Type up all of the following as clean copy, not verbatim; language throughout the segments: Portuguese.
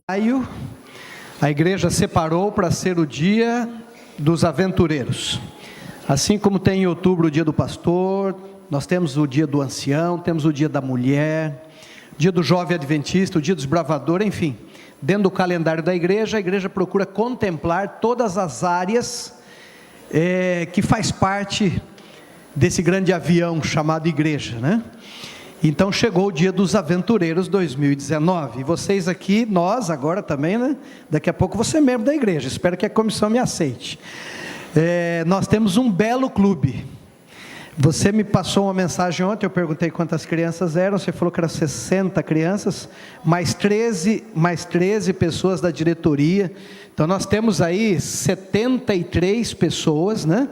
Maio, a igreja separou para ser o dia dos aventureiros. Assim como tem em outubro o dia do pastor, nós temos o dia do ancião, temos o dia da mulher, dia do jovem adventista, o dia dos bravadores, enfim. Dentro do calendário da igreja, a igreja procura contemplar todas as áreas que faz parte desse grande avião chamado igreja, né? Então chegou o dia dos aventureiros 2019, e vocês aqui, nós agora também, né? Daqui a pouco você é membro da igreja, espero que a comissão me aceite. Nós temos um belo clube. Você me passou uma mensagem ontem, eu perguntei quantas crianças eram, você falou que eram 60 crianças, mais 13 pessoas da diretoria, então nós temos aí 73 pessoas, né?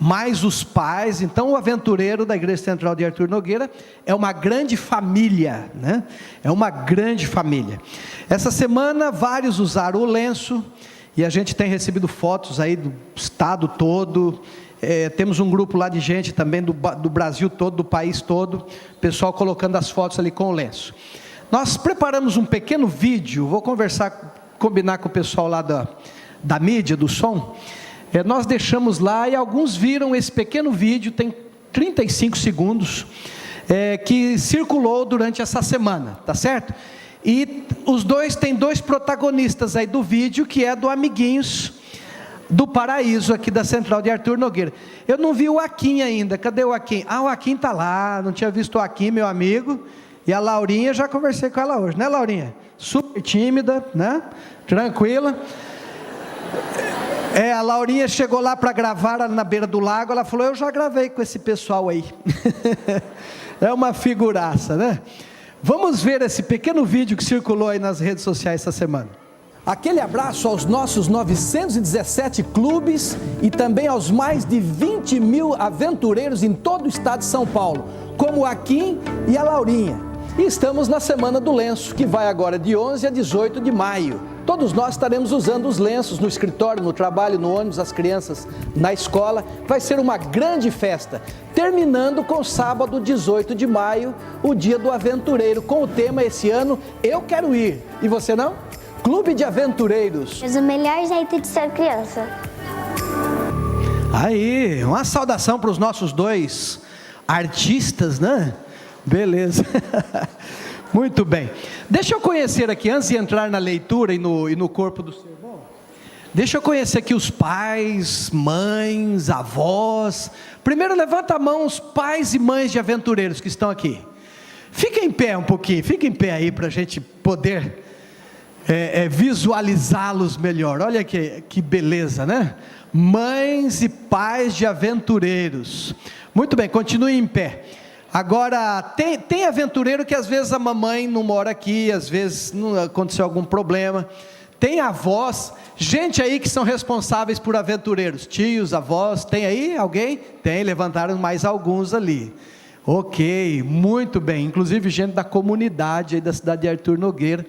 Mais os pais. Então o aventureiro da Igreja Central de Arthur Nogueira é uma grande família, né? É uma grande família. Essa semana vários usaram o lenço, e a gente tem recebido fotos aí do estado todo, temos um grupo lá de gente também do Brasil todo, do país todo, pessoal colocando as fotos ali com o lenço. Nós preparamos um pequeno vídeo, vou combinar com o pessoal lá da mídia, do som. Nós deixamos lá e alguns viram esse pequeno vídeo, tem 35 segundos, que circulou durante essa semana, tá certo? E tem dois protagonistas aí do vídeo, que é do Amiguinhos do Paraíso, aqui da Central de Arthur Nogueira. Eu não vi o Akin ainda, cadê o Akin? O Akin está lá, não tinha visto o Akin, meu amigo, e a Laurinha, já conversei com ela hoje, né, Laurinha? Super tímida, né? Tranquila. A Laurinha chegou lá para gravar na beira do lago, ela falou, eu já gravei com esse pessoal aí. É uma figuraça, né? Vamos ver esse pequeno vídeo que circulou aí nas redes sociais essa semana. Aquele abraço aos nossos 917 clubes e também aos mais de 20 mil aventureiros em todo o estado de São Paulo, como o Akin e a Laurinha. E estamos na Semana do Lenço, que vai agora de 11 a 18 de maio. Todos nós estaremos usando os lenços no escritório, no trabalho, no ônibus, as crianças na escola. Vai ser uma grande festa, terminando com sábado 18 de maio, o dia do aventureiro, com o tema esse ano, Eu Quero Ir. E você não? Clube de Aventureiros. Mas o melhor jeito de ser criança. Aí, uma saudação para os nossos dois artistas, né? Beleza. Muito bem. Deixa eu conhecer aqui, antes de entrar na leitura e no corpo do sermão, deixa eu conhecer aqui os pais, mães, avós. Primeiro levanta a mão os pais e mães de aventureiros que estão aqui. Fica em pé um pouquinho, fica em pé aí para a gente poder visualizá-los melhor. Olha que beleza, né? Mães e pais de aventureiros. Muito bem, continue em pé. Agora, tem aventureiro que às vezes a mamãe não mora aqui, às vezes não aconteceu algum problema. Tem avós, gente aí que são responsáveis por aventureiros, tios, avós, tem aí alguém? Tem, levantaram mais alguns ali. Ok, muito bem, inclusive gente da comunidade aí da cidade de Arthur Nogueira,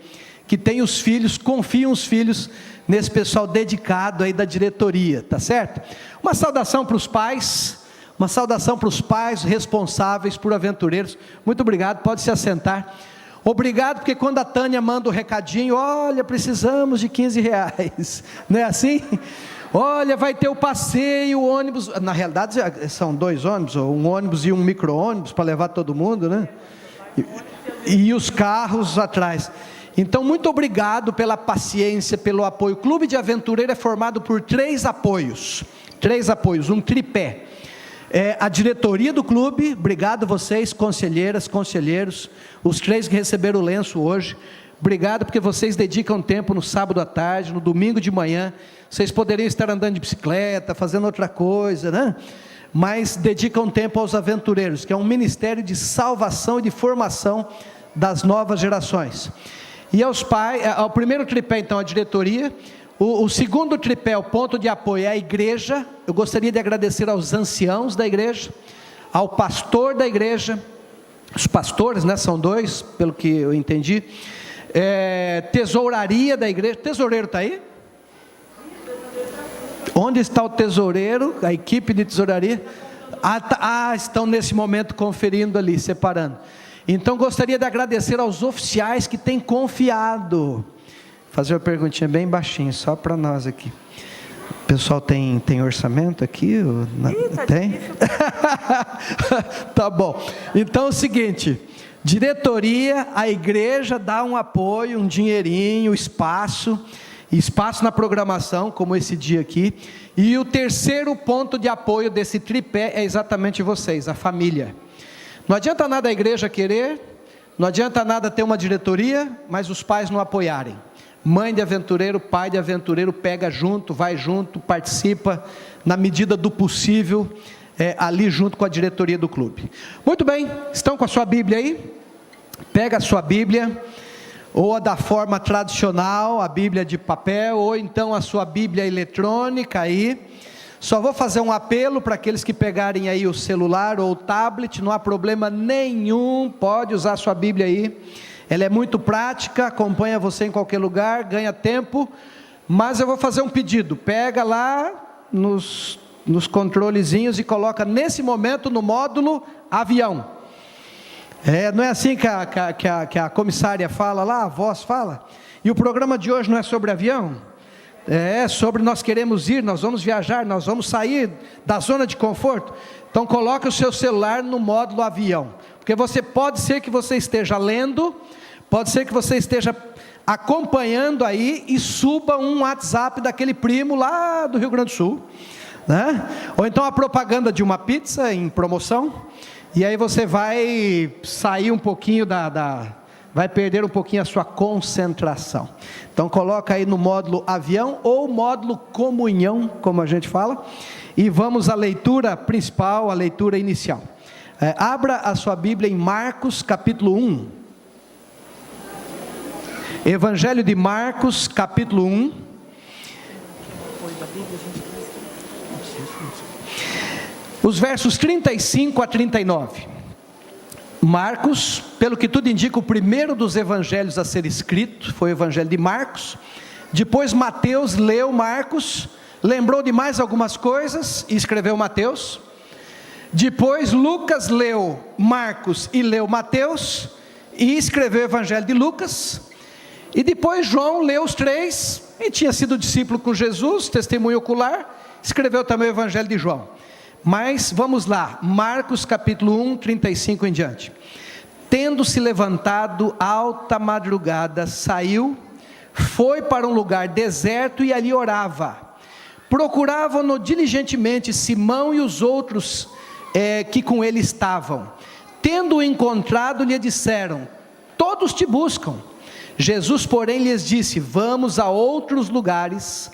que tem os filhos, confiam os filhos nesse pessoal dedicado aí da diretoria, tá certo? Uma saudação para os pais. Uma saudação para os pais responsáveis por aventureiros. Muito obrigado, pode se assentar. Obrigado, porque quando a Tânia manda o recadinho, olha, precisamos de R$15, não é assim? Olha, vai ter o passeio, o ônibus, na realidade são 2 ônibus, ou um ônibus e um micro-ônibus para levar todo mundo, né? E os carros atrás. Então, muito obrigado pela paciência, pelo apoio. O Clube de Aventureiro é formado por 3 apoios, um tripé. A diretoria do clube, obrigado vocês, conselheiras, conselheiros, os 3 que receberam o lenço hoje, obrigado porque vocês dedicam tempo no sábado à tarde, no domingo de manhã, vocês poderiam estar andando de bicicleta, fazendo outra coisa, né? Mas dedicam tempo aos aventureiros, que é um ministério de salvação e de formação das novas gerações. E aos pais, ao primeiro tripé então a diretoria, o segundo tripé, o ponto de apoio é a igreja. Eu gostaria de agradecer aos anciãos da igreja, ao pastor da igreja, os pastores, né, são 2, pelo que eu entendi, tesouraria da igreja, tesoureiro está aí? Onde está o tesoureiro, a equipe de tesouraria? Estão nesse momento conferindo ali, separando. Então gostaria de agradecer aos oficiais que têm confiado fazer uma perguntinha bem baixinho, só para nós aqui. O pessoal tem orçamento aqui? Tem? Tá bom. Então é o seguinte, diretoria, a igreja dá um apoio, um dinheirinho, espaço na programação, como esse dia aqui. E o terceiro ponto de apoio desse tripé é exatamente vocês, a família. Não adianta nada a igreja querer, não adianta nada ter uma diretoria, mas os pais não apoiarem. Mãe de aventureiro, pai de aventureiro, pega junto, vai junto, participa, na medida do possível, ali junto com a diretoria do clube. Muito bem, estão com a sua Bíblia aí? Pega a sua Bíblia, ou a da forma tradicional, a Bíblia de papel, ou então a sua Bíblia eletrônica aí. Só vou fazer um apelo para aqueles que pegarem aí o celular ou o tablet, não há problema nenhum, pode usar a sua Bíblia aí. Ela é muito prática, acompanha você em qualquer lugar, ganha tempo, mas eu vou fazer um pedido, pega lá nos controlezinhos e coloca nesse momento no módulo avião. Não é assim que a comissária fala lá, a voz fala? E o programa de hoje não é sobre avião? É sobre nós queremos ir, nós vamos viajar, nós vamos sair da zona de conforto. Então coloca o seu celular no módulo avião, porque pode ser que você esteja lendo, pode ser que você esteja acompanhando aí e suba um WhatsApp daquele primo lá do Rio Grande do Sul, né? Ou então a propaganda de uma pizza em promoção, e aí você vai sair um pouquinho vai perder um pouquinho a sua concentração. Então coloca aí no módulo avião ou módulo comunhão, como a gente fala, e vamos à leitura principal, a leitura inicial. Abra a sua Bíblia em Marcos capítulo 1. Evangelho de Marcos capítulo 1. Os versos 35 a 39. Marcos, pelo que tudo indica, o primeiro dos evangelhos a ser escrito foi o evangelho de Marcos. Depois Mateus leu Marcos, lembrou de mais algumas coisas e escreveu Mateus. Depois Lucas leu Marcos e leu Mateus e escreveu o evangelho de Lucas. E depois João leu os três e tinha sido discípulo com Jesus, testemunho ocular, escreveu também o evangelho de João. Mas vamos lá, Marcos capítulo 1, 35 em diante. Tendo-se levantado alta madrugada, saiu, foi para um lugar deserto e ali orava. Procuravam-no diligentemente Simão e os outros que com ele estavam. Tendo-o encontrado, lhe disseram: todos te buscam. Jesus, porém, lhes disse: vamos a outros lugares,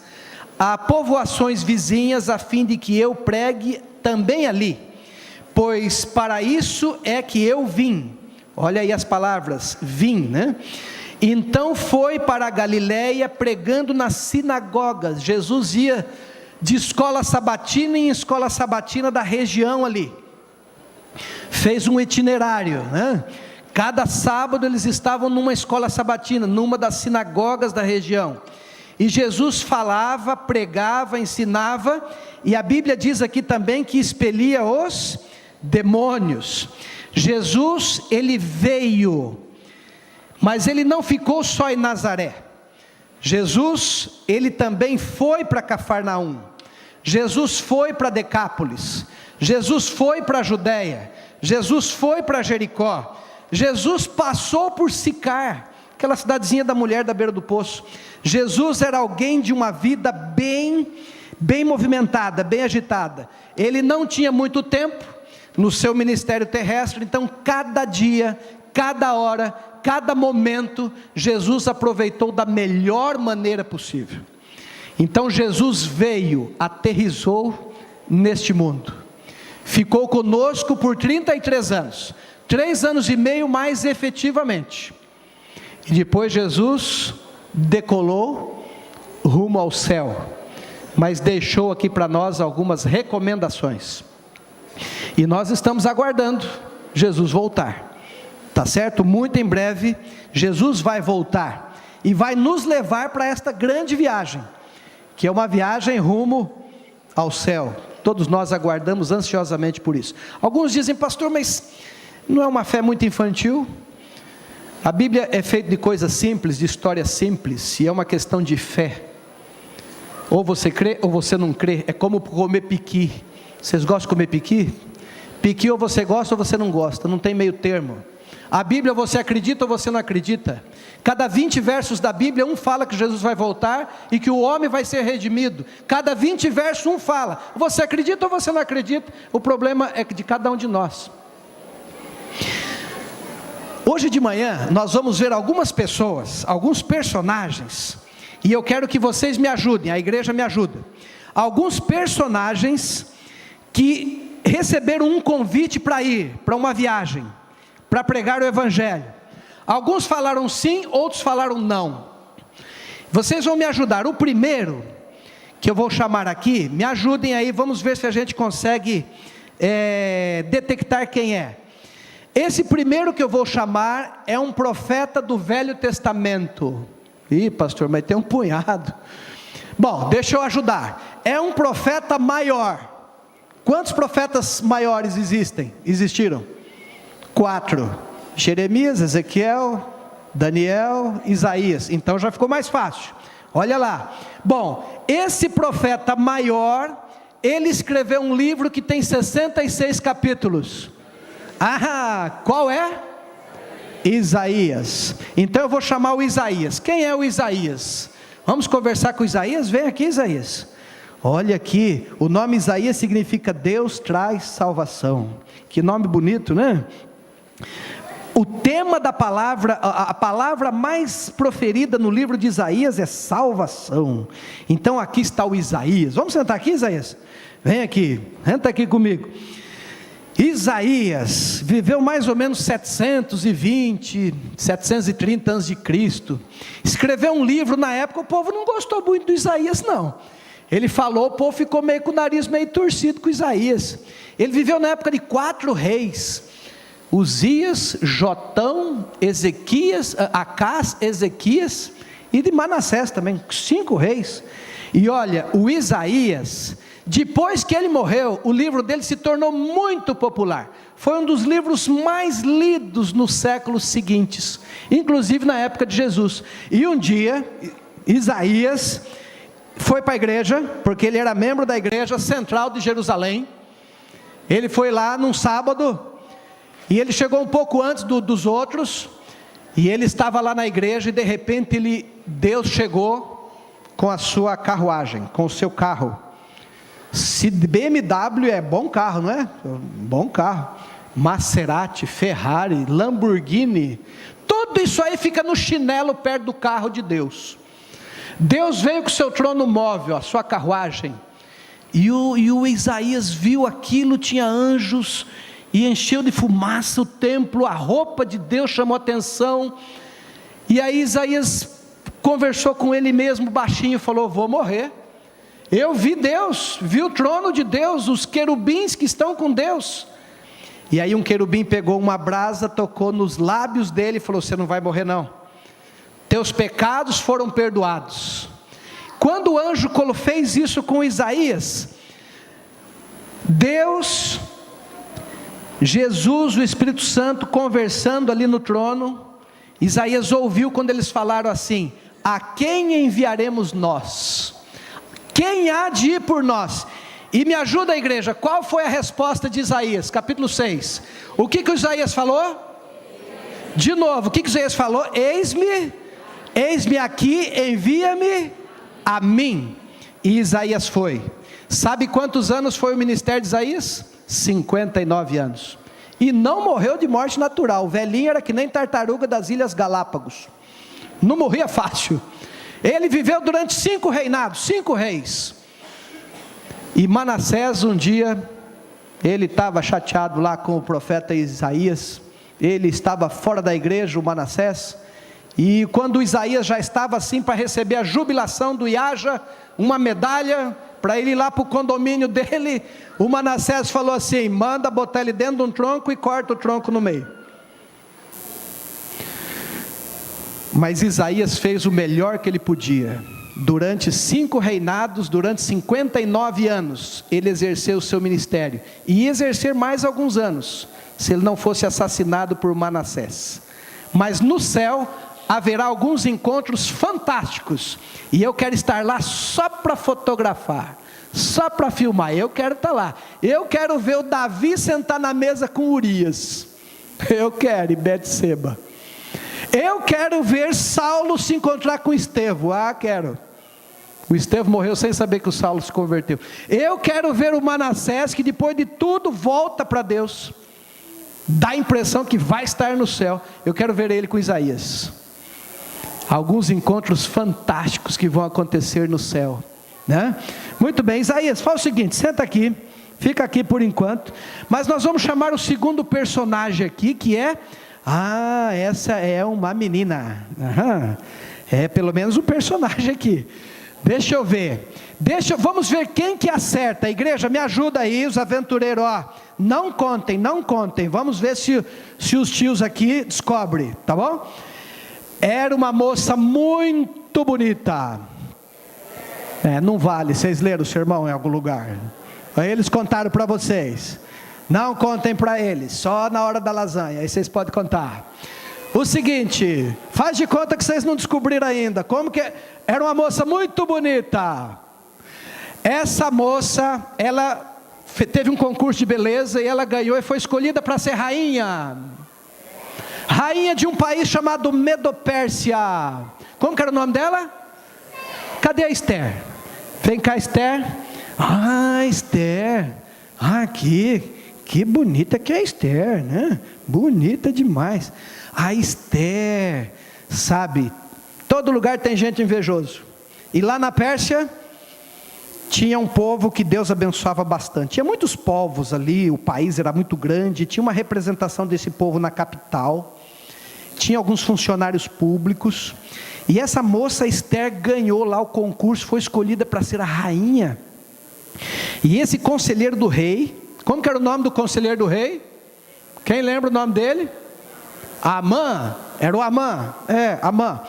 a povoações vizinhas, a fim de que eu pregue também ali, pois para isso é que eu vim. Olha aí as palavras, vim, né? Então foi para a Galiléia, pregando nas sinagogas. Jesus ia de escola sabatina em escola sabatina da região ali, fez um itinerário, né? Cada sábado eles estavam numa escola sabatina, numa das sinagogas da região, e Jesus falava, pregava, ensinava, e a Bíblia diz aqui também que expelia os demônios. Jesus, ele veio, mas ele não ficou só em Nazaré. Jesus, ele também foi para Cafarnaum. Jesus foi para Decápolis. Jesus foi para a Judéia. Jesus foi para Jericó. Jesus passou por Sicar, aquela cidadezinha da mulher da beira do poço. Jesus era alguém de uma vida bem movimentada, bem agitada. Ele não tinha muito tempo no seu ministério terrestre, então cada dia, cada hora, cada momento, Jesus aproveitou da melhor maneira possível. Então Jesus veio, aterrissou neste mundo, ficou conosco por 33 anos, 3 anos e meio mais efetivamente, e depois Jesus decolou rumo ao céu, mas deixou aqui para nós algumas recomendações, e nós estamos aguardando Jesus voltar, tá certo? Muito em breve Jesus vai voltar, e vai nos levar para esta grande viagem, que é uma viagem rumo ao céu. Todos nós aguardamos ansiosamente por isso. Alguns dizem: pastor, mas não é uma fé muito infantil? A Bíblia é feita de coisas simples, de histórias simples, e é uma questão de fé. Ou você crê ou você não crê. É como comer piqui. Vocês gostam de comer piqui? Piqui ou você gosta ou você não gosta, não tem meio termo. A Bíblia, você acredita ou você não acredita? Cada 20 versos da Bíblia, um fala que Jesus vai voltar e que o homem vai ser redimido. Cada 20 versos, um fala. Você acredita ou você não acredita? O problema é de cada um de nós. Hoje de manhã, nós vamos ver algumas pessoas, alguns personagens, e eu quero que vocês me ajudem, a igreja me ajuda. Alguns personagens que receberam um convite para ir para uma viagem, para pregar o Evangelho. Alguns falaram sim, outros falaram não. Vocês vão me ajudar. O primeiro, que eu vou chamar aqui, me ajudem aí, vamos ver se a gente consegue detectar quem é. Esse primeiro que eu vou chamar é um profeta do Velho Testamento. Ih, pastor, mas tem um punhado. Bom, deixa eu ajudar. É um profeta maior. Quantos profetas maiores existiram? 4. Jeremias, Ezequiel, Daniel, Isaías. Então já ficou mais fácil. Olha lá. Bom, esse profeta maior, ele escreveu um livro que tem 66 capítulos. Ah, qual é? Isaías. Então eu vou chamar o Isaías. Quem é o Isaías? Vamos conversar com o Isaías? Vem aqui, Isaías. Olha aqui, o nome Isaías significa Deus traz salvação. Que nome bonito, né? O tema da palavra, a palavra mais proferida no livro de Isaías é salvação. Então aqui está o Isaías. Vamos sentar aqui, Isaías? Vem aqui, senta aqui comigo. Isaías viveu mais ou menos 730 anos de Cristo. Escreveu um livro na época, o povo não gostou muito do Isaías não. Ele falou, o povo ficou meio com o nariz meio torcido com Isaías. Ele viveu na época de 4 reis. Uzias, Jotão, Ezequias, Acás, Ezequias e de Manassés também, 5 reis. E olha, o Isaías, depois que ele morreu, o livro dele se tornou muito popular. Foi um dos livros mais lidos nos séculos seguintes, inclusive na época de Jesus. E um dia, Isaías foi para a igreja, porque ele era membro da igreja central de Jerusalém. Ele foi lá num sábado, e ele chegou um pouco antes dos outros, e ele estava lá na igreja, e de repente Deus chegou com a sua carruagem, com o seu carro. Se BMW é bom carro, não é? Bom carro. Maserati, Ferrari, Lamborghini, tudo isso aí fica no chinelo perto do carro de Deus. Deus veio com o seu trono móvel, a sua carruagem, e o Isaías viu aquilo, tinha anjos, e encheu de fumaça o templo, a roupa de Deus chamou atenção, e aí Isaías conversou com ele mesmo baixinho, falou, vou morrer, eu vi Deus, vi o trono de Deus, os querubins que estão com Deus. E aí um querubim pegou uma brasa, tocou nos lábios dele e falou, você não vai morrer não, teus pecados foram perdoados. Quando o anjo fez isso com Isaías, Deus, Jesus, o Espírito Santo conversando ali no trono, Isaías ouviu quando eles falaram assim, a quem enviaremos nós? Quem há de ir por nós? E me ajuda a igreja, qual foi a resposta de Isaías, capítulo 6? O que Isaías falou? De novo, o que Isaías falou? Eis-me aqui, envia-me a mim. E Isaías foi. Sabe quantos anos foi o ministério de Isaías? 59 anos. E não morreu de morte natural. O velhinho era que nem tartaruga das Ilhas Galápagos. Não morria fácil. Ele viveu durante 5 reinados, 5 reis. E Manassés um dia, ele estava chateado lá com o profeta Isaías. Ele estava fora da igreja, o Manassés. E quando Isaías já estava assim para receber a jubilação do Iaja, uma medalha, para ele ir lá para o condomínio dele, o Manassés falou assim, manda botar ele dentro de um tronco e corta o tronco no meio. Mas Isaías fez o melhor que ele podia. Durante 5 reinados, durante 59 anos, ele exerceu o seu ministério. E ia exercer mais alguns anos, se ele não fosse assassinado por Manassés. Mas no céu haverá alguns encontros fantásticos, e eu quero estar lá só para fotografar, só para filmar. Eu quero estar lá. Eu quero ver o Davi sentar na mesa com Urias. Eu quero, e Betseba. Eu quero ver Saulo se encontrar com Estevão. Quero. O Estevão morreu sem saber que o Saulo se converteu. Eu quero ver o Manassés, que depois de tudo volta para Deus. Dá a impressão que vai estar no céu. Eu quero ver ele com Isaías. Alguns encontros fantásticos que vão acontecer no céu, né? Muito bem, Isaías, fala o seguinte, senta aqui, fica aqui por enquanto, mas nós vamos chamar o segundo personagem aqui, que é, essa é uma menina, é pelo menos um personagem aqui, deixa eu ver, vamos ver quem que acerta. A igreja, me ajuda aí, os aventureiros, não contem, vamos ver se os tios aqui descobrem, tá bom? Era uma moça muito bonita. Não vale, vocês leram o sermão em algum lugar? Aí eles contaram para vocês. Não contem para eles, só na hora da lasanha, aí vocês podem contar. O seguinte, faz de conta que vocês não descobriram ainda. Como que era uma moça muito bonita. Essa moça, ela teve um concurso de beleza e ela ganhou e foi escolhida para ser rainha. Rainha de um país chamado Medopérsia. Como que era o nome dela? Cadê a Esther? Vem cá, Esther. Esther. Que bonita que é a Esther, né? Bonita demais. A Esther, sabe, todo lugar tem gente invejoso. E lá na Pérsia tinha um povo que Deus abençoava bastante. Tinha muitos povos ali, o país era muito grande, tinha uma representação desse povo na capital. Tinha alguns funcionários públicos, e essa moça Esther ganhou lá o concurso, foi escolhida para ser a rainha. E esse conselheiro do rei, como que era o nome do conselheiro do rei? Quem lembra o nome dele? Amã, era o Amã, Amã.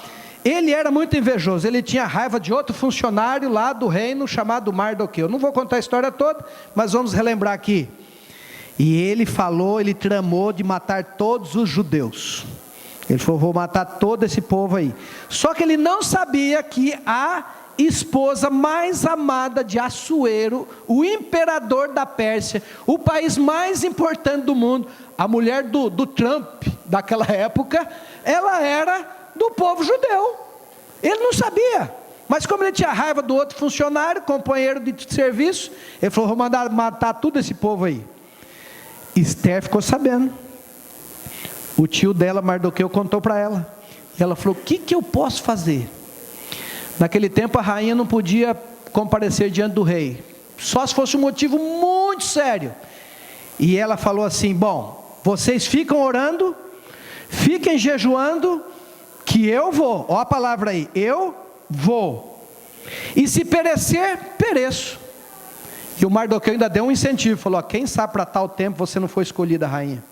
Ele era muito invejoso, ele tinha raiva de outro funcionário lá do reino chamado Mardoqueu. Não vou contar a história toda, mas vamos relembrar aqui. E ele tramou de matar todos os judeus. Ele falou, vou matar todo esse povo aí. Só que ele não sabia que a esposa mais amada de Assuero, o imperador da Pérsia, o país mais importante do mundo, a mulher do Trump daquela época, ela era do povo judeu. Ele não sabia, mas como ele tinha raiva do outro funcionário, companheiro de serviço, ele falou, vou mandar matar todo esse povo aí. Esther ficou sabendo. O tio dela, Mardoqueu, contou para ela. E ela falou, o que eu posso fazer? Naquele tempo a rainha não podia comparecer diante do rei, só se fosse um motivo muito sério. E ela falou assim, bom, vocês ficam orando, fiquem jejuando, que eu vou. Ó a palavra aí, eu vou. E se perecer, pereço. E o Mardoqueu ainda deu um incentivo, falou, quem sabe para tal tempo você não foi escolhida rainha.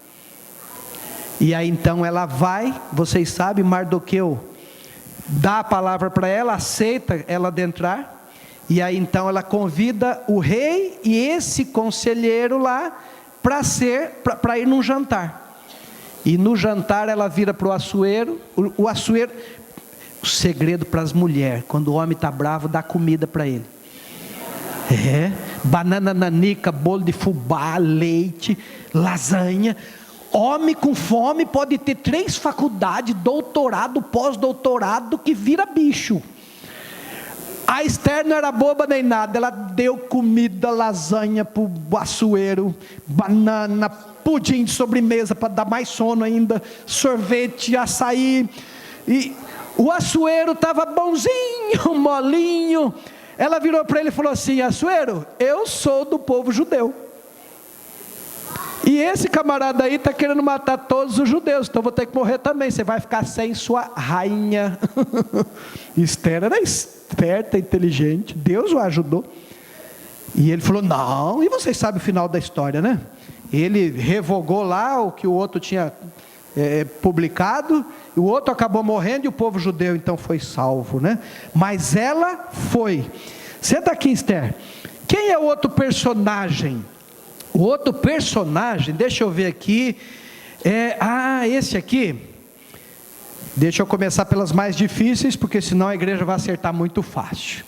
E aí então ela vai, vocês sabem, Mardoqueu dá a palavra para ela, aceita ela adentrar, e aí então ela convida o rei e esse conselheiro lá para ir num jantar. E no jantar ela vira para o Assuero, o segredo para as mulheres, quando o homem está bravo, dá comida para ele. Banana nanica, bolo de fubá, leite, lasanha. Homem com fome pode ter 3 faculdades, doutorado, pós-doutorado, que vira bicho. A Esther não era boba nem nada, ela deu comida, lasanha para o Assuero, banana, pudim de sobremesa para dar mais sono ainda, sorvete, açaí. E o Assuero estava bonzinho, molinho. Ela virou para ele e falou assim, Assuero, eu sou do povo judeu. E esse camarada aí está querendo matar todos os judeus, então vou ter que morrer também, você vai ficar sem sua rainha. Esther era esperta, inteligente, Deus o ajudou. E ele falou, não, e vocês sabem o final da história, né? Ele revogou lá o que o outro tinha publicado, e o outro acabou morrendo, e o povo judeu então foi salvo, né? Mas ela foi. Senta aqui, Esther. Quem é o outro personagem? O outro personagem, deixa eu ver aqui, esse aqui, Deixa eu começar pelas mais difíceis, porque senão a igreja vai acertar muito fácil.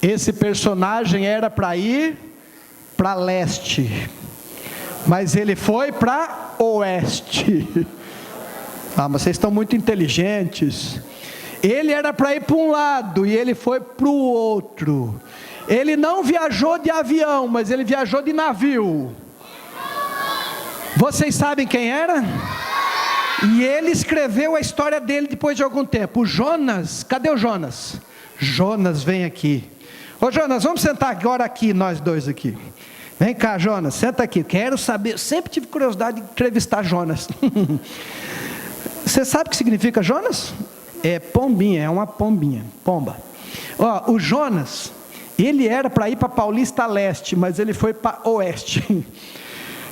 Esse personagem era para ir para leste, mas ele foi para oeste. Mas vocês estão muito inteligentes. Ele era para ir para um lado e ele foi para o outro. Ele não viajou de avião, mas ele viajou de navio. Vocês sabem quem era? E ele escreveu a história dele depois de algum tempo. O Jonas, cadê o Jonas? Jonas, vem aqui. Ô Jonas, vamos sentar agora aqui, nós dois aqui. Vem cá, Jonas, senta aqui. Quero saber, sempre tive curiosidade de entrevistar Jonas. Você sabe o que significa Jonas? É pombinha, é uma pombinha, pomba. O Jonas, ele era para ir para Paulista Leste, mas ele foi para Oeste.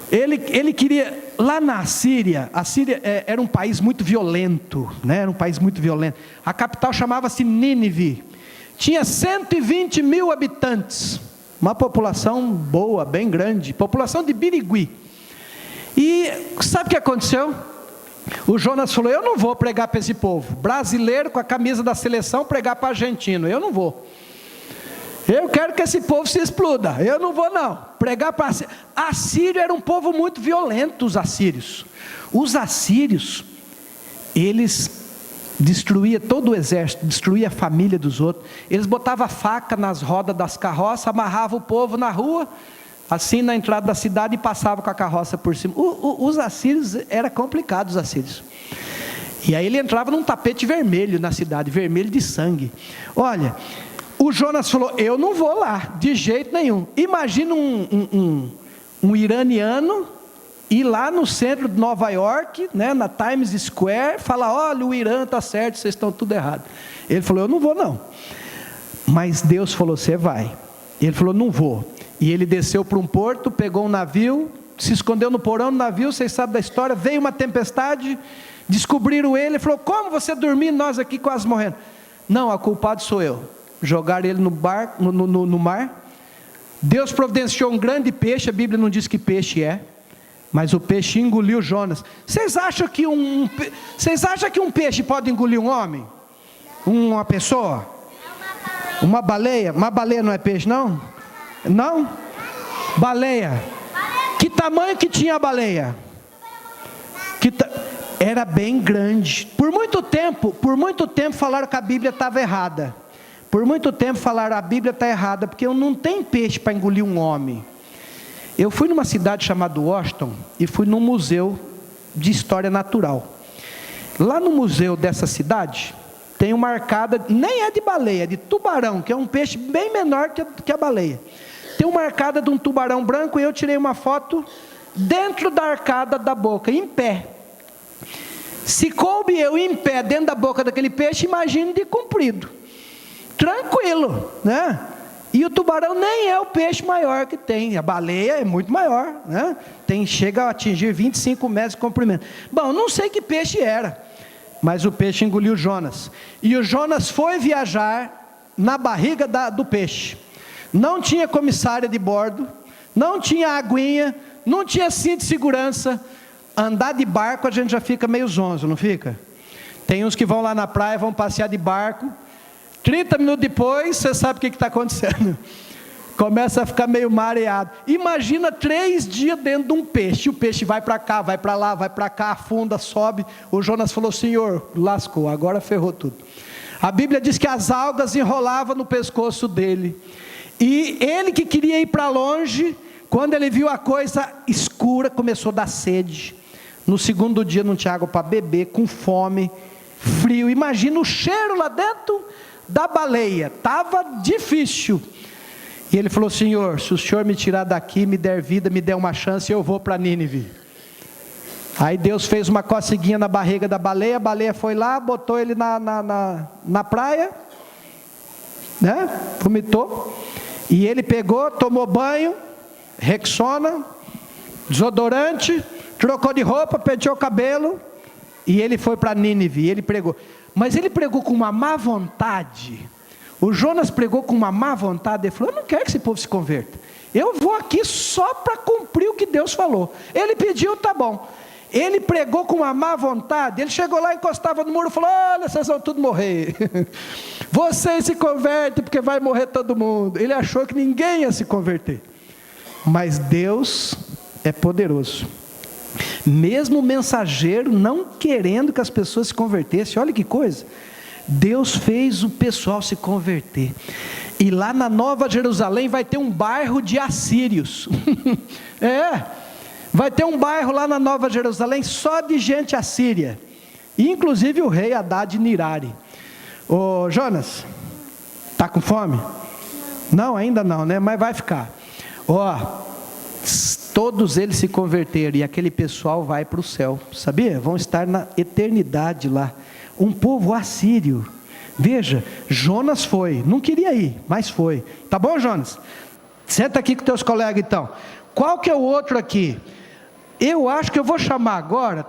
Ele queria, lá na Síria, a Síria era um país muito violento, né? Era um país muito violento. A capital chamava-se Nínive, tinha 120 mil habitantes, uma população boa, bem grande, população de Birigui. E sabe o que aconteceu? O Jonas falou: eu não vou pregar para esse povo, brasileiro com a camisa da seleção, pregar para argentino, eu não vou. Eu quero que esse povo se exploda, eu não vou não, pregar para... Assírio era um povo muito violento, os assírios. Os assírios, eles destruíam todo o exército, destruíam a família dos outros. Eles botavam a faca nas rodas das carroças, amarravam o povo na rua, assim na entrada da cidade, e passavam com a carroça por cima. Os assírios, era complicado os assírios. E aí ele entrava num tapete vermelho na cidade, vermelho de sangue. Olha, o Jonas falou: eu não vou lá, de jeito nenhum. Imagina um iraniano ir lá no centro de Nova York, né, na Times Square, falar: olha, o Irã está certo, vocês estão tudo errado. Ele falou: eu não vou não. Mas Deus falou: você vai. Ele falou: não vou. E ele desceu para um porto, pegou um navio, se escondeu no porão do navio, vocês sabem da história. Veio uma tempestade, descobriram ele, falou: como você dormiu, nós aqui quase morrendo? Não, a culpada sou eu. Jogaram ele no mar. Deus providenciou um grande peixe. A Bíblia não diz que peixe é, mas o peixe engoliu Jonas. Vocês acham que um peixe pode engolir um homem? Uma pessoa? Uma baleia? Uma baleia não é peixe não? Não? Baleia. Que tamanho que tinha a baleia? Era bem grande. Por muito tempo falaram que a Bíblia estava errada. Por muito tempo falaram: a Bíblia está errada, porque não tem peixe para engolir um homem. Eu fui numa cidade chamada Washington e fui num museu de história natural. Lá no museu dessa cidade tem uma arcada, nem é de baleia, é de tubarão, que é um peixe bem menor que a baleia. Tem uma arcada de um tubarão branco e eu tirei uma foto dentro da arcada da boca, em pé. Se coube eu em pé dentro da boca daquele peixe, imagine de comprido. Tranquilo, né? E o tubarão nem é o peixe maior que tem. A baleia é muito maior, né? Chega a atingir 25 metros de comprimento. Bom, não sei que peixe era, mas o peixe engoliu Jonas. E o Jonas foi viajar na barriga do peixe. Não tinha comissária de bordo, não tinha aguinha, não tinha cinto de segurança. Andar de barco a gente já fica meio zonzo, não fica? Tem uns que vão lá na praia, vão passear de barco. 30 minutos depois, você sabe o que está acontecendo. Começa a ficar meio mareado. Imagina 3 dias dentro de um peixe. O peixe vai para cá, vai para lá, vai para cá, afunda, sobe. O Jonas falou: Senhor, lascou, agora ferrou tudo. A Bíblia diz que as algas enrolavam no pescoço dele. E ele que queria ir para longe, quando ele viu a coisa escura, começou a dar sede. No segundo dia não tinha água para beber, com fome, frio. Imagina o cheiro lá dentro da baleia, estava difícil. E ele falou: Senhor, se o Senhor me tirar daqui, me der vida, me der uma chance, eu vou para Nínive. Aí Deus fez uma coceguinha na barriga da baleia, a baleia foi lá, botou ele na praia, né? Vomitou, e ele pegou, tomou banho, Rexona, desodorante, trocou de roupa, penteou o cabelo, e ele foi para Nínive, e ele pregou. Mas ele pregou com uma má vontade. O Jonas pregou com uma má vontade. Ele falou: eu não quero que esse povo se converta, eu vou aqui só para cumprir o que Deus falou. Ele pediu, tá bom. Ele pregou com uma má vontade. Ele chegou lá, encostava no muro e falou: olha, vocês vão tudo morrer. Vocês se convertem porque vai morrer todo mundo. Ele achou que ninguém ia se converter. Mas Deus é poderoso. Mesmo o mensageiro não querendo que as pessoas se convertessem, olha que coisa, Deus fez o pessoal se converter. E lá na Nova Jerusalém vai ter um bairro de assírios. Vai ter um bairro lá na Nova Jerusalém só de gente assíria, inclusive o rei Haddad Nirari. Ô Jonas, tá com fome? Não, ainda não, né? Mas vai ficar. Todos eles se converteram e aquele pessoal vai para o céu, sabia? Vão estar na eternidade lá. Um povo assírio. Veja, Jonas foi, não queria ir, mas foi. Tá bom, Jonas? Senta aqui com teus colegas então. Qual que é o outro aqui? Eu acho que eu vou chamar agora.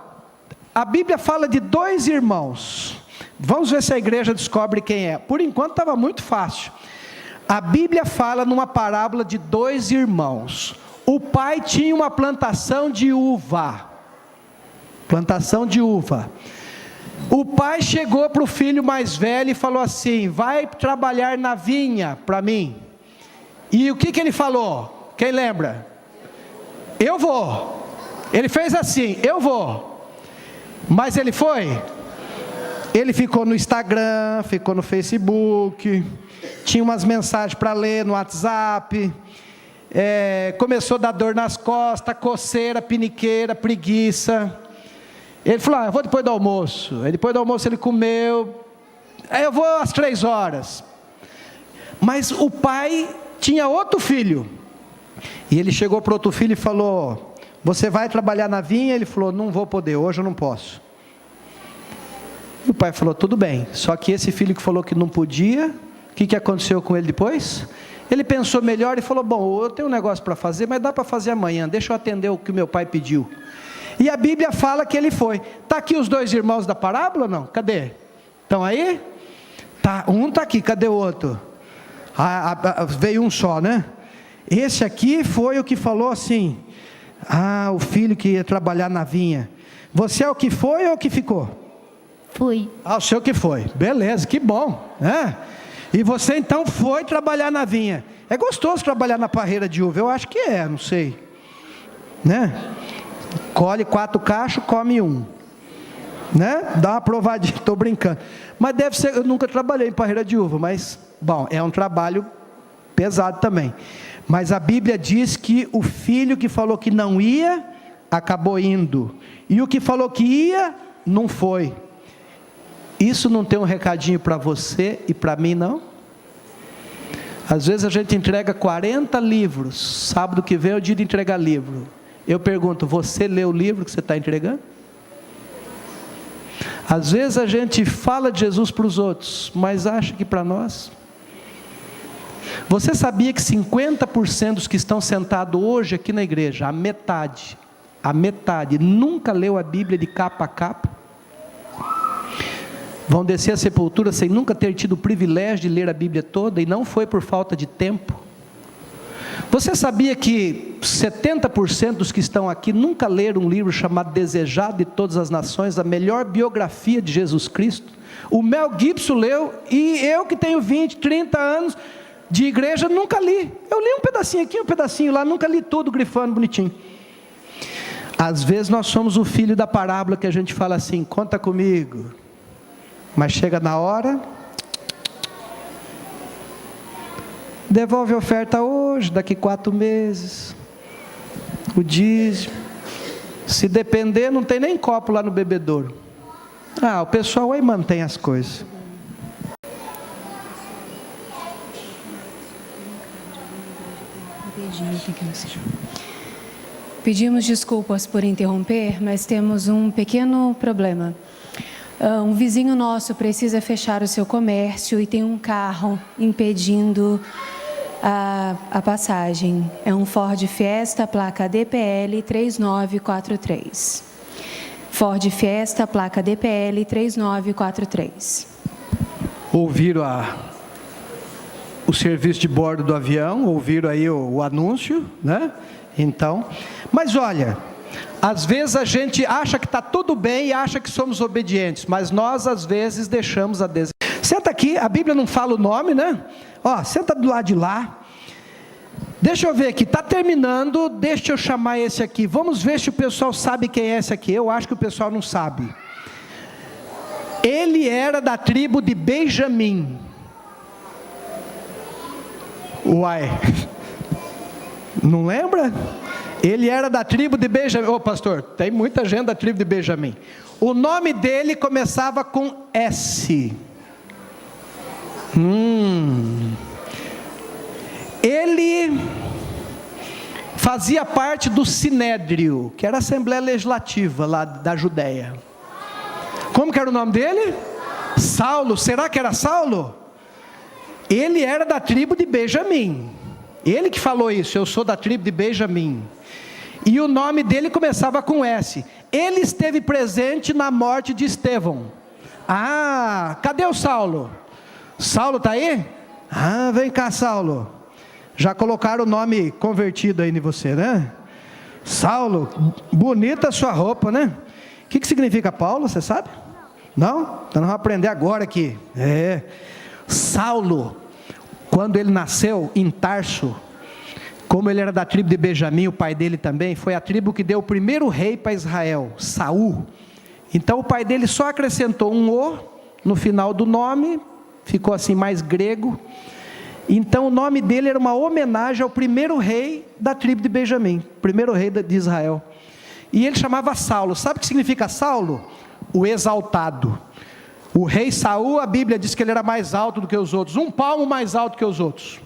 A Bíblia fala de 2 irmãos. Vamos ver se a igreja descobre quem é. Por enquanto estava muito fácil. A Bíblia fala numa parábola de 2 irmãos. O pai tinha uma plantação de uva. Plantação de uva. O pai chegou para o filho mais velho e falou assim: vai trabalhar na vinha para mim. E o que ele falou? Quem lembra? Eu vou. Ele fez assim: eu vou. Mas ele foi? Ele ficou no Instagram, ficou no Facebook, tinha umas mensagens para ler no WhatsApp. Começou a dar dor nas costas, coceira, piniqueira, preguiça. Ele falou: eu vou depois do almoço. Aí depois do almoço ele comeu. Aí eu vou às 3 horas. Mas o pai tinha outro filho. E ele chegou para outro filho e falou: você vai trabalhar na vinha? Ele falou: não vou poder, hoje eu não posso. E o pai falou: tudo bem. Só que esse filho que falou que não podia, o que aconteceu com ele depois? Ele pensou melhor e falou: bom, eu tenho um negócio para fazer, mas dá para fazer amanhã, deixa eu atender o que o meu pai pediu. E a Bíblia fala que ele foi. Está aqui os 2 irmãos da parábola ou não? Cadê? Estão aí? Tá, um está aqui, cadê o outro? Veio um só, né? Esse aqui foi o que falou assim: o filho que ia trabalhar na vinha. Você é o que foi ou o que ficou? Fui. O seu que foi. Beleza, que bom, né? E você então foi trabalhar na vinha. É gostoso trabalhar na parreira de uva? Eu acho que não sei, né? Colhe 4 cachos, come 1, né? Dá uma provadinha, estou brincando. Mas deve ser, eu nunca trabalhei em parreira de uva, mas, bom, é um trabalho pesado também. Mas a Bíblia diz que o filho que falou que não ia, acabou indo. E o que falou que ia, não foi. Isso não tem um recadinho para você e para mim, não? Às vezes a gente entrega 40 livros. Sábado que vem é o dia de entregar livro. Eu pergunto: você lê o livro que você está entregando? Às vezes a gente fala de Jesus para os outros, mas acha que para nós? Você sabia que 50% dos que estão sentados hoje aqui na igreja, a metade, nunca leu a Bíblia de capa a capa? Vão descer a sepultura sem nunca ter tido o privilégio de ler a Bíblia toda, e não foi por falta de tempo. Você sabia que 70% dos que estão aqui nunca leram um livro chamado Desejado de Todas as Nações, a melhor biografia de Jesus Cristo? O Mel Gibson leu, e eu que tenho 20, 30 anos de igreja, nunca li. Eu li um pedacinho aqui, um pedacinho lá, nunca li tudo grifando bonitinho. Às vezes nós somos o filho da parábola que a gente fala assim: conta comigo. Mas chega na hora, devolve a oferta hoje, daqui 4 meses, o dízimo. Se depender, não tem nem copo lá no bebedouro. O pessoal aí mantém as coisas. Pedimos desculpas por interromper, mas temos um pequeno problema. Um vizinho nosso precisa fechar o seu comércio e tem um carro impedindo a passagem. É um Ford Fiesta, placa DPL 3943. Ford Fiesta, placa DPL 3943. Ouviram o serviço de bordo do avião, ouviram aí o anúncio, né? Então, mas olha, Às vezes a gente acha que está tudo bem e acha que somos obedientes, mas nós às vezes deixamos a desejar. Senta aqui, a Bíblia não fala o nome, né? Ó, senta do lado de lá. Deixa eu ver aqui, está terminando, deixa eu chamar esse aqui. Vamos ver se o pessoal sabe quem é esse aqui. Eu acho que o pessoal não sabe. Ele era da tribo de Benjamim. Uai, não lembra? Ele era da tribo de Benjamim. Ô pastor, tem muita gente da tribo de Benjamim. O nome dele começava com S. Ele fazia parte do Sinédrio, que era a Assembleia Legislativa lá da Judéia. Como que era o nome dele? Saulo. Será que era Saulo? Ele era da tribo de Benjamim. Ele que falou isso, eu sou da tribo de Benjamim. E o nome dele começava com S. Ele esteve presente na morte de Estevão. Ah, cadê o Saulo? Saulo está aí? Ah, vem cá, Saulo. Já colocaram o nome convertido aí em você, né? Saulo, bonita a sua roupa, né? O que significa Paulo, você sabe? Não? Então nós vamos aprender agora aqui. Saulo, quando ele nasceu em Tarso, como ele era da tribo de Benjamim, o pai dele também, foi a tribo que deu o primeiro rei para Israel, Saul. Então o pai dele só acrescentou um O no final do nome, ficou assim mais grego. Então o nome dele era uma homenagem ao primeiro rei da tribo de Benjamim, primeiro rei de Israel. E ele chamava Saulo. Sabe o que significa Saulo? O exaltado. O rei Saul, a Bíblia diz que ele era mais alto do que os outros, 1 palmo mais alto que os outros.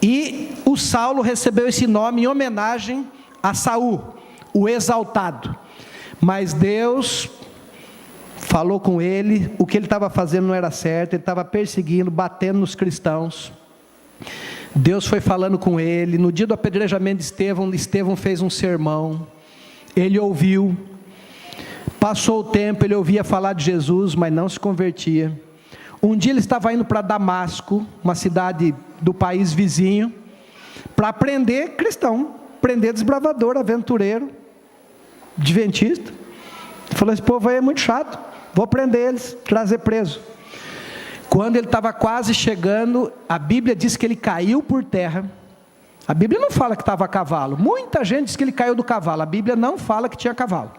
E o Saulo recebeu esse nome em homenagem a Saul, o exaltado. Mas Deus falou com ele, o que ele estava fazendo não era certo, ele estava perseguindo, batendo nos cristãos. Deus foi falando com ele. No dia do apedrejamento de Estevão, Estevão fez um sermão, ele ouviu. Passou o tempo, ele ouvia falar de Jesus, mas não se convertia. Um dia ele estava indo para Damasco, uma cidade do país vizinho, para prender cristão, prender desbravador, aventureiro, adventista. Falou, esse povo aí é muito chato, vou prender eles, trazer preso. Quando ele estava quase chegando, a Bíblia diz que ele caiu por terra. A Bíblia não fala que estava a cavalo, muita gente diz que ele caiu do cavalo, a Bíblia não fala que tinha cavalo.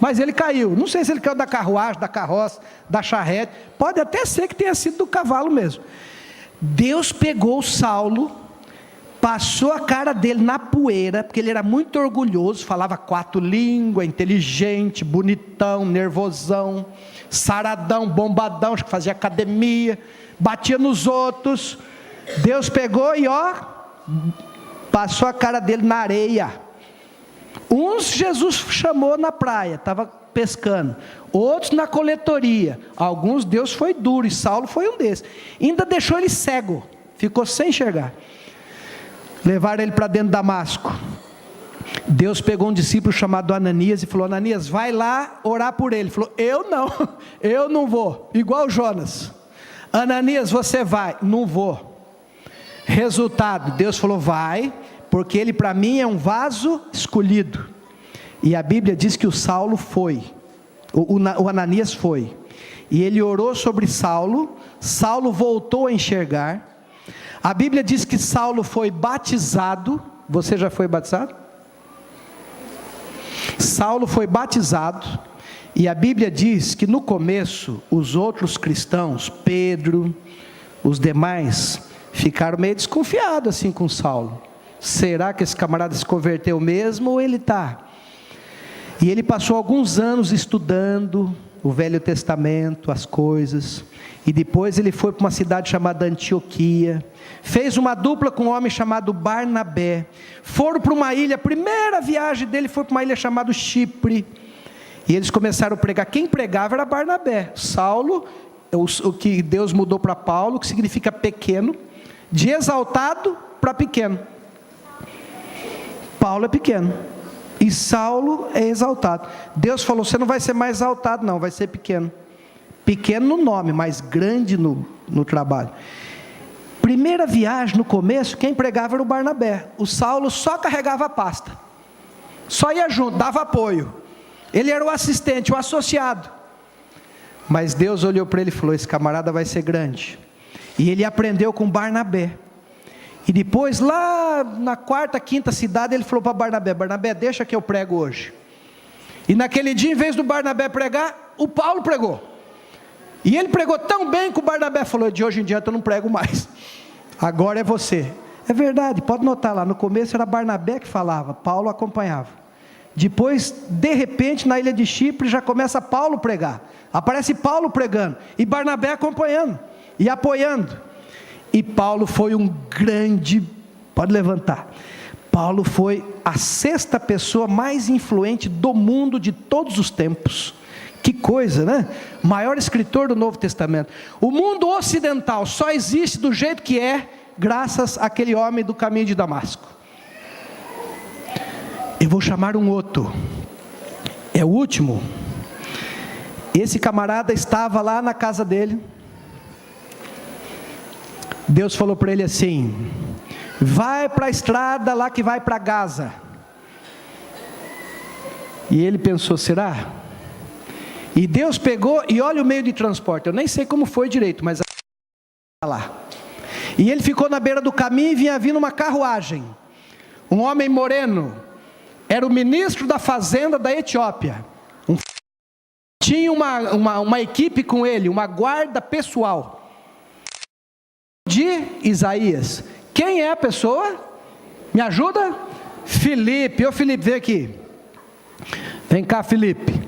Mas ele caiu, não sei se ele caiu da carruagem, da carroça, da charrete, pode até ser que tenha sido do cavalo mesmo. Deus pegou Saulo, passou a cara dele na poeira, porque ele era muito orgulhoso, falava 4 línguas, inteligente, bonitão, nervosão, saradão, bombadão, acho que fazia academia, batia nos outros. Deus pegou e passou a cara dele na areia. Uns Jesus chamou na praia, estava pescando, outros na coletoria, alguns Deus foi duro, e Saulo foi um desses, ainda deixou ele cego, ficou sem enxergar. Levaram ele para dentro de Damasco. Deus pegou um discípulo chamado Ananias e falou, Ananias, vai lá orar por ele. Ele falou, eu não vou, igual Jonas. Ananias, você vai? Não vou. Resultado, Deus falou, vai, porque ele para mim é um vaso escolhido. E a Bíblia diz que o Saulo foi, o Ananias foi, e ele orou sobre Saulo, Saulo voltou a enxergar. A Bíblia diz que Saulo foi batizado. Você já foi batizado? Saulo foi batizado, e a Bíblia diz que no começo, os outros cristãos, Pedro, os demais, ficaram meio desconfiados assim com Saulo. Será que esse camarada se converteu mesmo ou ele está? E ele passou alguns anos estudando o Velho Testamento, as coisas, e depois ele foi para uma cidade chamada Antioquia, fez uma dupla com um homem chamado Barnabé, foram para uma ilha, a primeira viagem dele foi para uma ilha chamada Chipre, e eles começaram a pregar. Quem pregava era Barnabé. Saulo, o que Deus mudou para Paulo, que significa pequeno, de exaltado para pequeno. Paulo é pequeno, e Saulo é exaltado. Deus falou, você não vai ser mais exaltado não, vai ser pequeno. Pequeno no nome, mas grande no trabalho. Primeira viagem, no começo, quem pregava era o Barnabé. O Saulo só carregava a pasta. só ia junto, dava apoio. Ele era o assistente, o associado. Mas Deus olhou para ele e falou: esse camarada vai ser grande. E ele aprendeu com Barnabé. E depois, lá na quarta, quinta cidade, ele falou para Barnabé: Barnabé, deixa que eu prego hoje. E naquele dia, em vez do Barnabé pregar, o Paulo pregou. E ele pregou tão bem que o Barnabé falou: de hoje em diante eu não prego mais, agora é você. É verdade, pode notar lá, no começo era Barnabé que falava, Paulo acompanhava. Depois, de repente, na ilha de Chipre, já começa Paulo pregar. Aparece Paulo pregando, e Barnabé acompanhando, e apoiando. E Paulo foi um grande, pode levantar, Paulo foi a 6ª pessoa mais influente do mundo de todos os tempos. Que coisa, né? Maior escritor do Novo Testamento. O mundo ocidental só existe do jeito que é, graças àquele homem do caminho de Damasco. Eu vou chamar um outro, é o último. Esse camarada estava lá na casa dele. Deus falou para ele assim: vai para a estrada lá que vai para Gaza. E ele pensou: será? E Deus pegou, e olha o meio de transporte, eu nem sei como foi direito, mas lá. E ele ficou na beira do caminho e vinha vindo uma carruagem. Um homem moreno, era o ministro da fazenda da Etiópia. Tinha uma equipe com ele, uma guarda pessoal de Isaías. Quem é a pessoa? Me ajuda? Filipe. Ô Filipe, vem aqui. Vem cá, Filipe.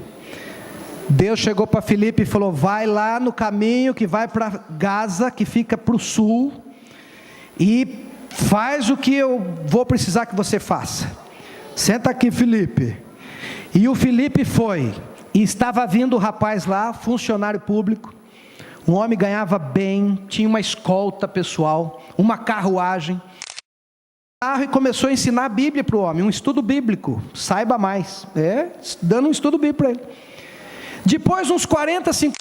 Deus chegou para Filipe e falou: vai lá no caminho que vai para Gaza, que fica para o sul, e faz o que eu vou precisar que você faça. Senta aqui, Filipe. E o Filipe foi, e estava vindo o rapaz lá, funcionário público, um homem, ganhava bem, tinha uma escolta pessoal, uma carruagem, e começou a ensinar a Bíblia para o homem, um estudo bíblico, saiba mais, dando um estudo bíblico para ele. Depois uns 40, 50,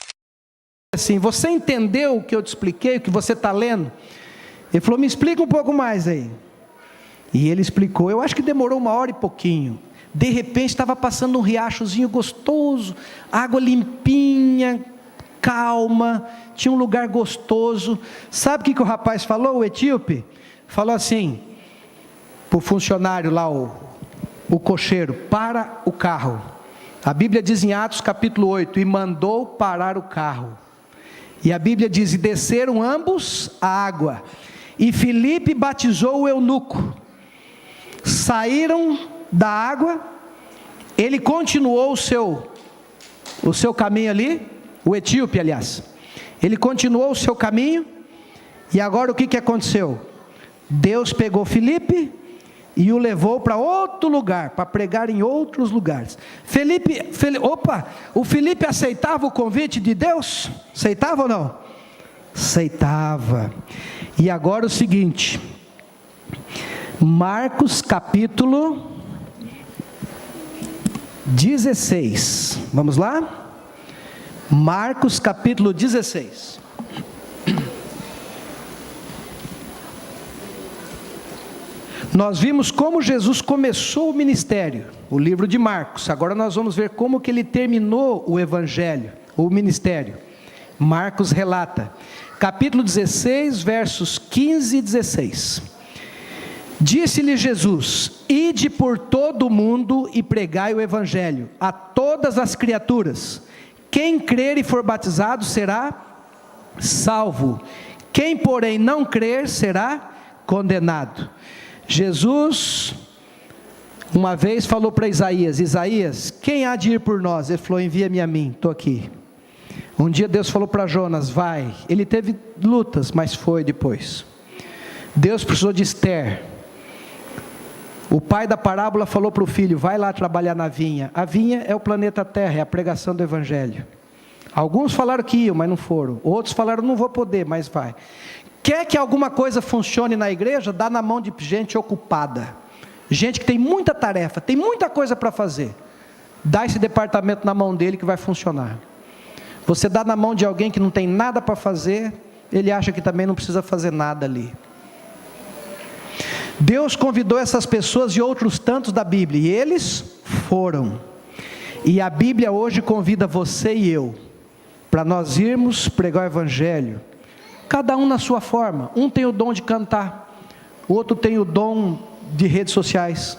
assim, você entendeu o que eu te expliquei, o que você está lendo? Ele falou: me explica um pouco mais aí. E ele explicou, eu acho que demorou 1 hora e pouquinho. De repente estava passando um riachozinho gostoso, água limpinha, calma, tinha um lugar gostoso. Sabe o que o rapaz falou, o etíope? Falou assim, para o funcionário lá, o cocheiro: para o carro. A Bíblia diz em Atos capítulo 8, e mandou parar o carro. E a Bíblia diz: e desceram ambos a água, e Filipe batizou o eunuco. Saíram da água, ele continuou o seu caminho ali, o etíope aliás, ele continuou o seu caminho, e agora o que aconteceu? Deus pegou Filipe e o levou para outro lugar, para pregar em outros lugares. O Filipe aceitava o convite de Deus? Aceitava ou não? Aceitava. E agora o seguinte, Marcos capítulo 16, vamos lá? Marcos capítulo 16. Nós vimos como Jesus começou o ministério, o livro de Marcos. Agora nós vamos ver como que ele terminou o evangelho, o ministério. Marcos relata, capítulo 16, versos 15 e 16. Disse-lhe Jesus: ide por todo o mundo e pregai o evangelho a todas as criaturas. Quem crer e for batizado será salvo. Quem, porém, não crer será condenado. Jesus uma vez falou para Isaías: Isaías, quem há de ir por nós? Ele falou: envia-me a mim, estou aqui. Um dia Deus falou para Jonas: vai. Ele teve lutas, mas foi depois. Deus precisou de Esther. O pai da parábola falou para o filho: vai lá trabalhar na vinha. A vinha é o planeta Terra, é a pregação do evangelho. Alguns falaram que iam, mas não foram. Outros falaram: não vou poder, mas vai. Quer que alguma coisa funcione na igreja? Dá na mão de gente ocupada, gente que tem muita tarefa, tem muita coisa para fazer. Dá esse departamento na mão dele que vai funcionar. Você dá na mão de alguém que não tem nada para fazer, ele acha que também não precisa fazer nada ali. Deus convidou essas pessoas e outros tantos da Bíblia, e eles foram. E a Bíblia hoje convida você e eu, para nós irmos pregar o Evangelho, cada um na sua forma. Um tem o dom de cantar, o outro tem o dom de redes sociais,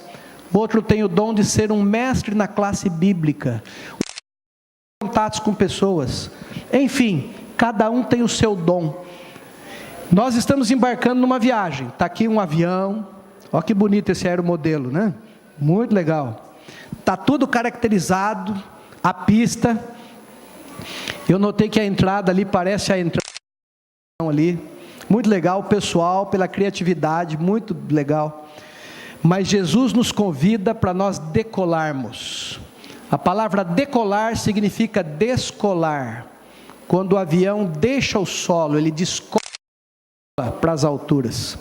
o outro tem o dom de ser um mestre na classe bíblica, contatos com pessoas, enfim, cada um tem o seu dom. Nós estamos embarcando numa viagem, está aqui um avião, olha que bonito esse aeromodelo, né? Muito legal, está tudo caracterizado, a pista, eu notei que a entrada ali parece a entrada ali, muito legal, o pessoal, pela criatividade, muito legal, mas Jesus nos convida para nós decolarmos. A palavra decolar significa descolar, quando o avião deixa o solo, ele descola para as alturas.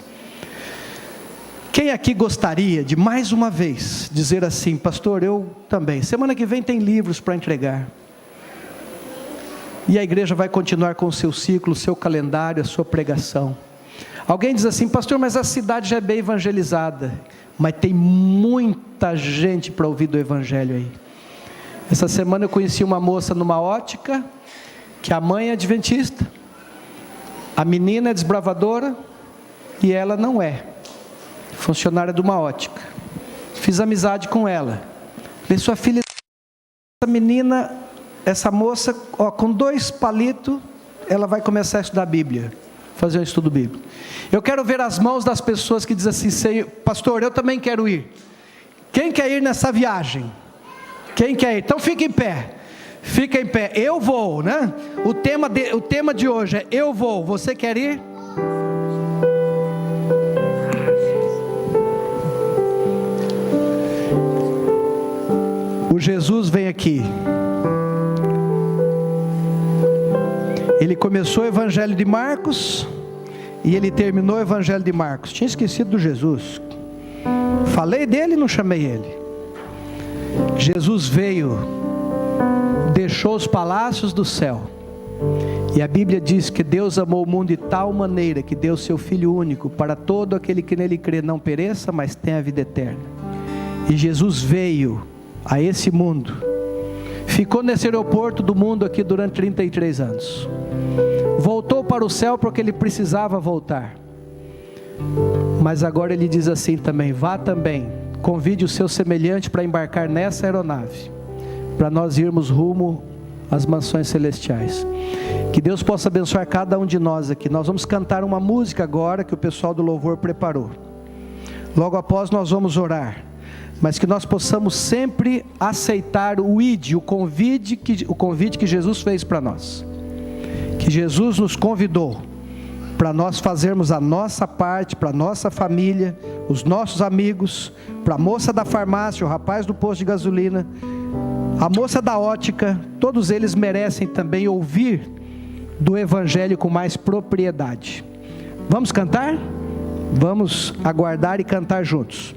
Quem aqui gostaria de mais uma vez dizer assim: pastor, eu também, semana que vem tem livros para entregar, e a igreja vai continuar com o seu ciclo, o seu calendário, a sua pregação. Alguém diz assim: pastor, mas a cidade já é bem evangelizada, mas tem muita gente para ouvir do evangelho aí. Essa semana eu conheci uma moça numa ótica, que a mãe é adventista, a menina é desbravadora, e ela não é, funcionária de uma ótica. Fiz amizade com ela, falei: sua filha, essa menina, essa moça, ó, com 2 palitos, ela vai começar a estudar a Bíblia, fazer um estudo bíblico. Eu quero ver as mãos das pessoas que dizem assim: pastor, eu também quero ir. Quem quer ir nessa viagem? Quem quer ir? Então fica em pé. Fica em pé. Eu vou, né? O tema de hoje é eu vou. Você quer ir? O Jesus vem aqui. Ele começou o Evangelho de Marcos e ele terminou o Evangelho de Marcos. Tinha esquecido do Jesus. Falei dele e não chamei ele. Jesus veio, deixou os palácios do céu, e a Bíblia diz que Deus amou o mundo de tal maneira que deu seu Filho único, para todo aquele que nele crê não pereça, mas tenha a vida eterna. E Jesus veio a esse mundo, ficou nesse aeroporto do mundo aqui durante 33 anos, voltou para o céu porque ele precisava voltar, mas agora ele diz assim também: vá também, convide o seu semelhante para embarcar nessa aeronave, para nós irmos rumo às mansões celestiais. Que Deus possa abençoar cada um de nós aqui. Nós vamos cantar uma música agora que o pessoal do louvor preparou. Logo após nós vamos orar, mas que nós possamos sempre aceitar o ID, o convite que Jesus fez para nós, que Jesus nos convidou para nós fazermos a nossa parte, para a nossa família, os nossos amigos, para a moça da farmácia, o rapaz do posto de gasolina, a moça da ótica, todos eles merecem também ouvir do Evangelho com mais propriedade. Vamos cantar? Vamos aguardar e cantar juntos.